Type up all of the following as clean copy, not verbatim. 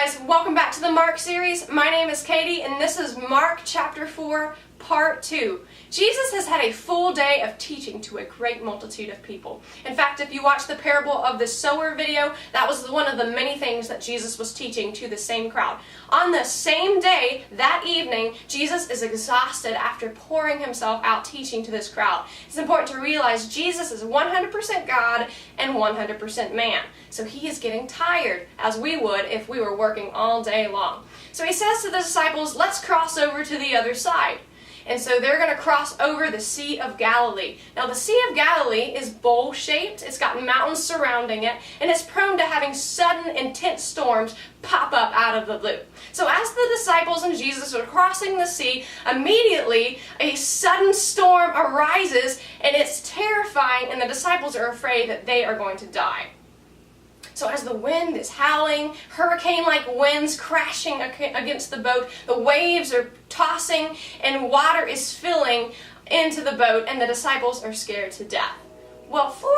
guys, welcome back to the Mark series. My name is Katie and this is Mark chapter 4, part 2. Jesus has had a full day of teaching to a great multitude of people. In fact, if you watch the parable of the sower video, that was one of the many things that Jesus was teaching to the same crowd. On the same day, that evening, Jesus is exhausted after pouring himself out teaching to this crowd. It's important to realize Jesus is 100% God and 100% man. So he is getting tired, as we would if we were working all day long. So he says to the disciples, let's cross over to the other side. And so they're going to cross over the Sea of Galilee. Now the Sea of Galilee is bowl-shaped, it's got mountains surrounding it, and it's prone to having sudden, intense storms pop up out of the blue. So as the disciples and Jesus are crossing the sea, immediately a sudden storm arises, and it's terrifying, and the disciples are afraid that they are going to die. So as the wind is howling, hurricane-like winds crashing against the boat, the waves are tossing, and water is filling into the boat, and the disciples are scared to death. Well, 4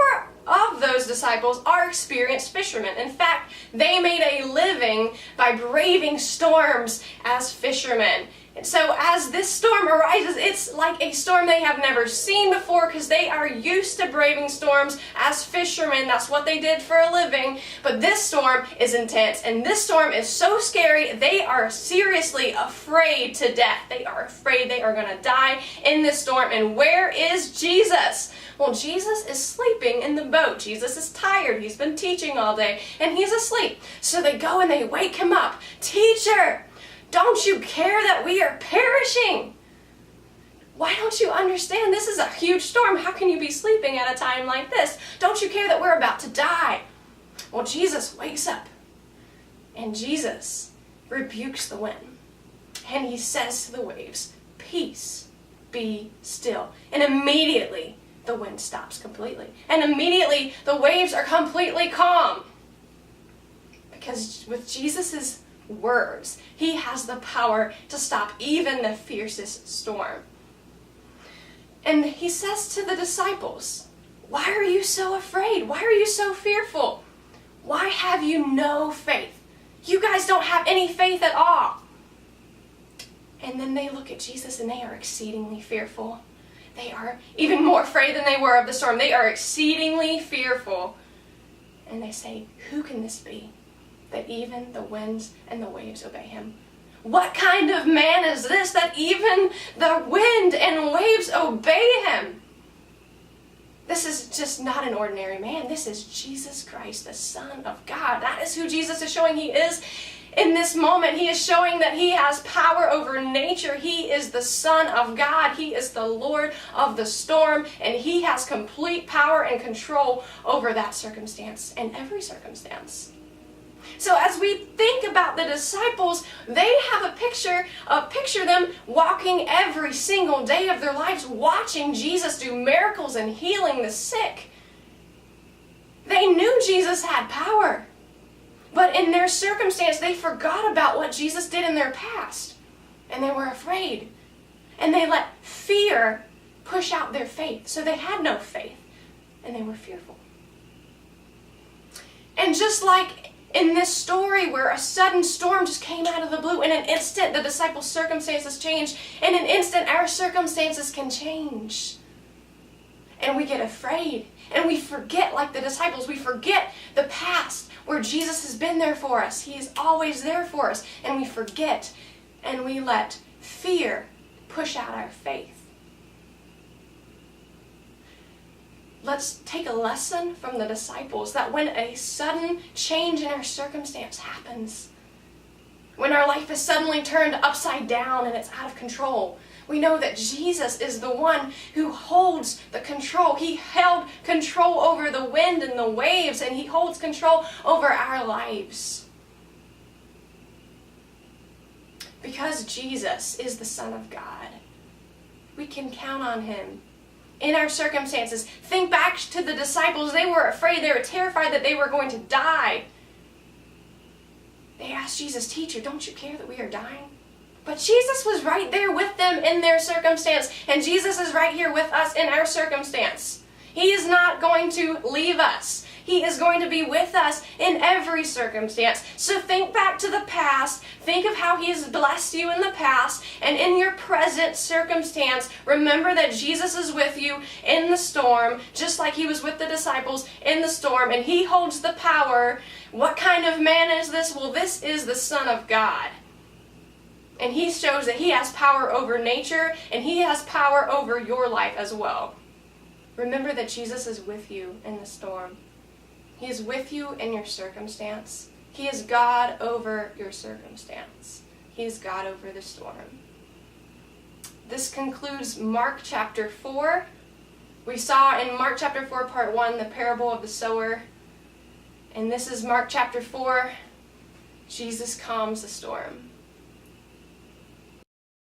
of those disciples are experienced fishermen. In fact, they made a living by braving storms as fishermen. And so as this storm arises, it's like a storm they have never seen before because they are used to braving storms as fishermen. That's what they did for a living. But this storm is intense, and this storm is so scary, they are seriously afraid to death. They are afraid they are going to die in this storm. And where is Jesus? Well, Jesus is sleeping in the boat. Jesus is tired. He's been teaching all day, and he's asleep. So they go and they wake him up. Teacher, don't you care that we are perishing? Why don't you understand? This is a huge storm. How can you be sleeping at a time like this? Don't you care that we're about to die? Well, Jesus wakes up, and Jesus rebukes the wind, and he says to the waves, "Peace, be still." And immediately the wind stops completely, and immediately the waves are completely calm. Because with Jesus's words, he has the power to stop even the fiercest storm. And he says to the disciples, why are you so afraid? Why are you so fearful? Why have you no faith? You guys don't have any faith at all. And then they look at Jesus and they are exceedingly fearful. They are even more afraid than they were of the storm. They are exceedingly fearful. And they say, who can this be, that even the winds and the waves obey him? What kind of man is this that even the wind and waves obey him? This is just not an ordinary man. This is Jesus Christ, the Son of God. That is who Jesus is showing he is in this moment. He is showing that he has power over nature. He is the Son of God. He is the Lord of the storm, and he has complete power and control over that circumstance and every circumstance. So as we think about the disciples, they have a picture them walking every single day of their lives, watching Jesus do miracles and healing the sick. They knew Jesus had power, but in their circumstance, they forgot about what Jesus did in their past, and they were afraid, and they let fear push out their faith. So they had no faith, and they were fearful. And just like in this story where a sudden storm just came out of the blue, in an instant the disciples' circumstances changed. In an instant our circumstances can change. And we get afraid. And we forget, like the disciples, we forget the past where Jesus has been there for us. He is always there for us. And we forget, and we let fear push out our faith. Let's take a lesson from the disciples that when a sudden change in our circumstance happens, when our life is suddenly turned upside down and it's out of control, we know that Jesus is the one who holds the control. He held control over the wind and the waves, and he holds control over our lives. Because Jesus is the Son of God, we can count on him in our circumstances. Think back to the disciples. They were afraid. They were terrified that they were going to die. They asked Jesus, "Teacher, don't you care that we are dying?" But Jesus was right there with them in their circumstance, and Jesus is right here with us in our circumstance. He is not going to leave us. He is going to be with us in every circumstance. So think back to the past, think of how he has blessed you in the past, and in your present circumstance, remember that Jesus is with you in the storm, just like he was with the disciples in the storm, and he holds the power. What kind of man is this? Well, this is the Son of God. And he shows that he has power over nature, and he has power over your life as well. Remember that Jesus is with you in the storm. He is with you in your circumstance. He is God over your circumstance. He is God over the storm. This concludes Mark chapter 4. We saw in Mark chapter 4, part 1, the parable of the sower. And this is Mark chapter 4. Jesus calms the storm.